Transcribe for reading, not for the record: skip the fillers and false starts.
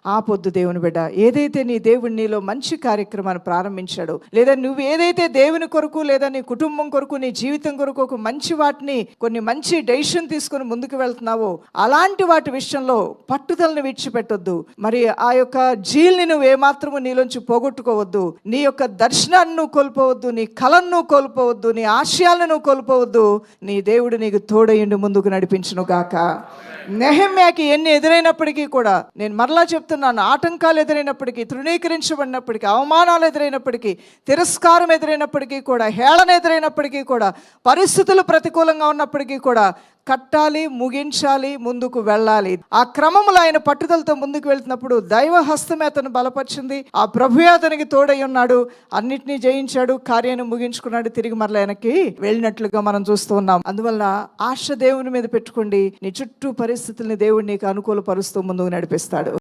ఆపొద్దు దేవుని బిడ్డ. ఏదైతే నీ దేవుడు నీలో మంచి కార్యక్రమాన్ని ప్రారంభించాడో, లేదా నువ్వు ఏదైతే దేవుని కొరకు లేదా నీ కుటుంబం కొరకు నీ జీవితం కొరకు ఒక మంచి వాటిని కొన్ని మంచి డెసిషన్ తీసుకుని ముందుకు వెళ్తున్నావో అలాంటి వాటి విషయంలో పట్టుదలను విడిచిపెట్టొద్దు. మరి ఆ యొక్క జీల్ని నువ్వు ఏమాత్రము నీలోంచి పోగొట్టుకోవద్దు. నీ యొక్క దర్శనాన్ని నువ్వు కోల్పోవద్దు, నీ కళను నువ్వు కోల్పోవద్దు, నీ ఆశయాలను నువ్వు కోల్పోవద్దు. నీ దేవుడు నీకు తోడయుండి ముందుకు నడిపించును గాక. నెహెమ్యాకి ఎన్ని ఎదురైనప్పటికీ కూడా, నేను మరలా చెప్తున్నాను, ఆటంకాలు ఎదురైనప్పటికీ, తృణీకరించబడినప్పటికీ, అవమానాలు ఎదురైనప్పటికీ, తిరస్కారం ఎదురైనప్పటికీ కూడా, హేళన ఎదురైనప్పటికీ కూడా, పరిస్థితులు ప్రతికూలంగా ఉన్నప్పటికీ కూడా కట్టాలి, ముగించాలి, ముందుకు వెళ్ళాలి. ఆ క్రమంలో ఆయన పట్టుదలతో ముందుకు వెళ్తున్నప్పుడు దైవ హస్తమే అతను బలపరిచింది. ఆ ప్రభువే అతనికి తోడై ఉన్నాడు, అన్నిటినీ జయించాడు, కార్యాన్ని ముగించుకున్నాడు, తిరిగి మరలా ఆయనకి వెళ్ళినట్లుగా మనం చూస్తూ ఉన్నాం. అందువల్ల ఆశ దేవుని మీద పెట్టుకోండి. నీ చుట్టూ పరిస్థితుల్ని దేవుడు నీకు అనుకూలపరుస్తూ ముందుకు నడిపిస్తాడు.